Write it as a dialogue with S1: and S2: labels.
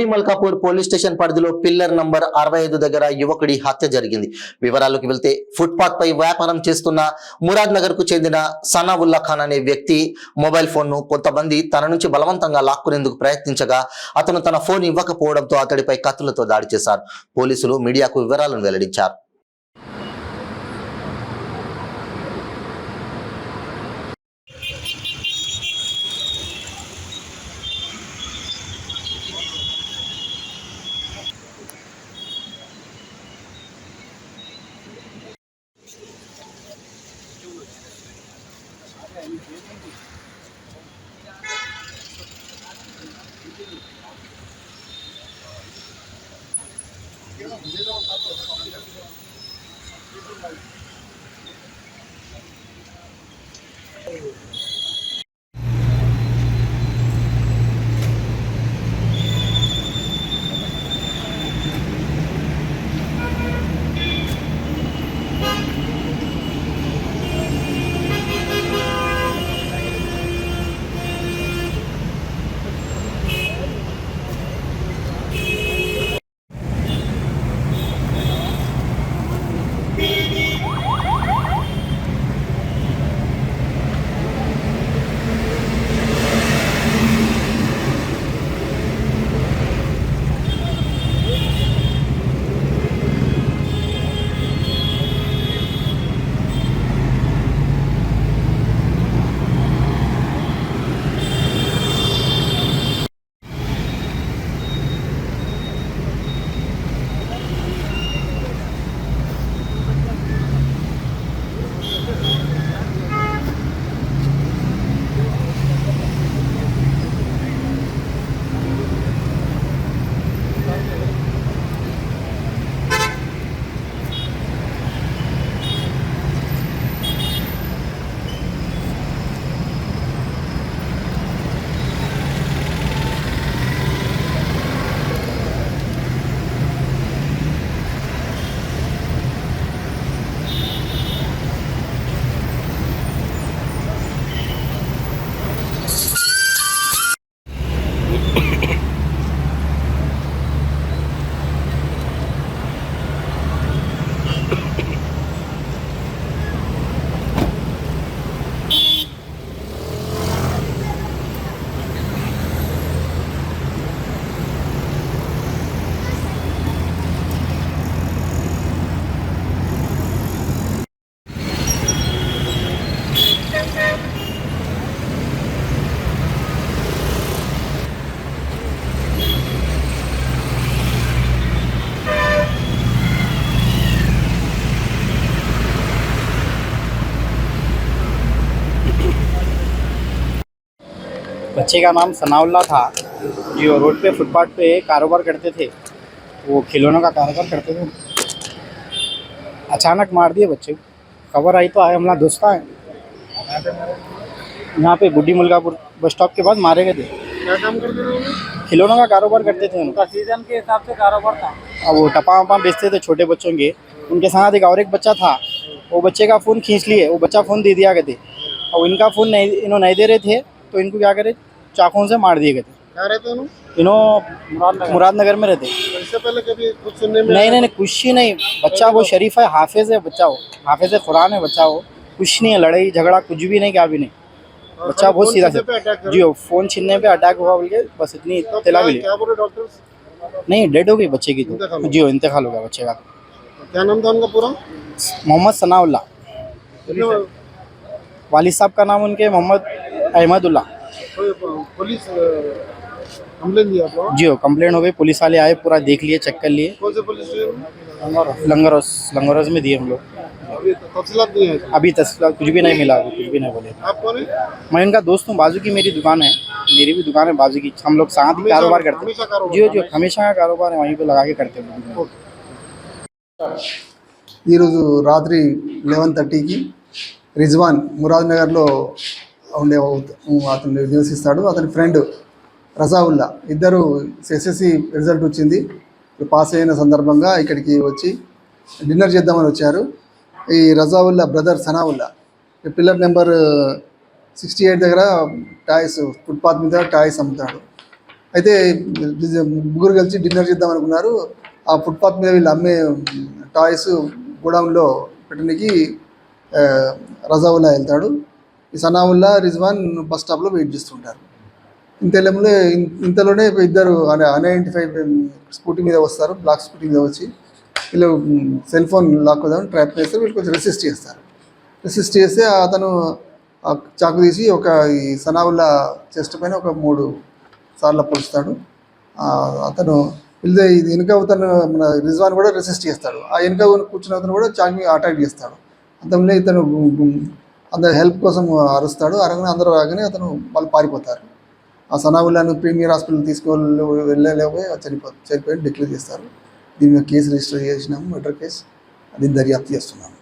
S1: గుడ్డి Malkapur police station పరిధిలో pillar number 65 దగ్గర యువకుడి హత్య జరిగింది. వివరాలకు వెళ్తే ఫుట్పాత్ పై వ్యాపారం చేస్తున్న మురాద్ నగర్ కు చెందిన సనావుల్లా ఖాన్ అనే వ్యక్తి మొబైల్ ఫోన్ ను కొంతమంది తన నుంచి బలవంతంగా లాక్కునేందుకు ప్రయత్నించగా అతను తన ఫోన్ ఇవ్వకపోవడంతో అతడిపై కత్తులతో దాడి చేశారు. పోలీసులు మీడియాకు వివరాలను వెల్లడించారు.
S2: बच्चे का नाम सनाउल्ला था, जो रोड पे फुटपाथ पे कारोबार करते थे। वो खिलौनों का कारोबार करते थे। अचानक मार दिए बच्चे। खबर आई तो आए, हमारा दोस्त है यहाँ पे गुड्डी मुल्कापुर बस स्टॉप के पास मारे गए थे।
S3: क्या काम करते थे?
S2: खिलौनों का कारोबार करते थे। उनका
S3: सीजन के हिसाब से कारोबार था।
S2: अब वो टपा वपा बेचते थे छोटे बच्चों के। उनके साथ एक और एक बच्चा था, वो बच्चे का फ़ोन खींच लिए, वो बच्चा फ़ोन दे दिया गए थे। और इनका फ़ोन इन्होंने नहीं दे रहे थे तो इनको क्या करे, चाकुओं से मार दिए गए थे।
S3: क्या रहते हैं?
S2: इन्हों मुरादनगर में रहते।
S3: इससे पहले कभी कुछ सुनने में
S2: नहीं कुछ ही नहीं। बच्चा वो शरीफ है, हाफिज है बच्चा, वो हाफिज कुरान है बच्चा, वो कुछ नहीं है, लड़ाई झगड़ा कुछ भी नहीं, क्या भी नहीं। बच्चा बहुत सीधा से जी हो, फोन छीनने पे अटैक हुआ बोल के बस इतनी इत्तला मिली।
S3: क्या बोले डॉक्टर्स?
S2: नहीं, डेड हो गई बच्चे की तो जी हो, इंतकाल हो गया बच्चे का।
S3: क्या नाम था उनका पूरा?
S2: मोहम्मद सनाउल्ला। वालिद साहब का नाम उनके मोहम्मद अहमदुल्ला।
S3: पुलिस कंप्लेन दिया आपको?
S2: जी हो, कंप्लेंट हो गई, पुलिस वाले आए, पूरा देख लिए, चेक कर लिए।
S3: कौन से पुलिस स्टेशन?
S2: लंगरस में दिए हम लोग।
S3: अभी तफसीलात नहीं है?
S2: अभी तफसीलात कुछ भी नहीं मिला, अभी कुछ भी नहीं बोले।
S3: आप कौन है?
S2: मैं इनका दोस्त हूँ, बाजू की मेरी दुकान है, मेरी भी दुकान है बाजू की। हम लोग साथ ही कारोबार करते हैं। जी जी, हमेशा का कारोबार है, वहीं पे लगा के करते हैं।
S4: ఈరోజు రాత్రి 11:30కి రిజ్వాన్ మురాద్ నగర్లో ఉండే అతను నివసిస్తాడు. అతని ఫ్రెండ్ రజావుల్లా ఇద్దరు ఎస్ఎస్సి రిజల్ట్ వచ్చింది, పాస్ అయిన సందర్భంగా ఇక్కడికి వచ్చి డిన్నర్ చేద్దామని వచ్చారు. ఈ Razaullah brother Sanaullah pillar number 68 దగ్గర టాయ్స్ ఫుట్పాత్ మీద టాయ్స్ అమ్ముతాడు. అయితే ముగ్గురు కలిసి డిన్నర్ చేద్దాం అనుకున్నారు. ఆ ఫుట్పాత్ మీద వీళ్ళు అమ్మే టాయ్స్ గోడౌన్లో పెట్టడానికి రజావుల్లా వెళ్తాడు. ఈ సనావుల్లా, రిజ్వాన్ బస్ స్టాప్లో వెయిట్ చేస్తుంటారు. ఇంతలోనే ఇద్దరు అన్ఐడెంటిఫై స్కూటీ మీద వస్తారు. బ్లాక్ స్కూటీ మీద వచ్చి వీళ్ళు సెల్ ఫోన్ లాక్ అవుదామని ట్రాప్ చేస్తారు. వీళ్ళు కొంచెం రెసిస్ట్ చేస్తే అతను చాకు తీసి ఈ సనావుల్లా చెస్ట్ పైన ఒక 3 సార్లు పొడుస్తాడు. అతను ఇది వెనుక అతను మన రిజ్వాన్ కూడా రెసిస్ట్ చేస్తాడు. ఆ వెనుక కూర్చున్న అతను కూడా చాకు అటాక్ చేస్తాడు. అంతలో ఇతను అందరు హెల్ప్ కోసం అరుస్తాడు. అందరూ రాగానే అతను వాళ్ళు పారిపోతారు. ఆ సనావుల్లాను ప్రీమియర్ హాస్పిటల్ వెళ్ళలేకపోయి చనిపోయి డిక్లేర్ చేస్తారు. దీని మీద కేసు రిజిస్టర్ చేసినాము, మర్డర్ కేసు. అది దర్యాప్తు చేస్తున్నాము.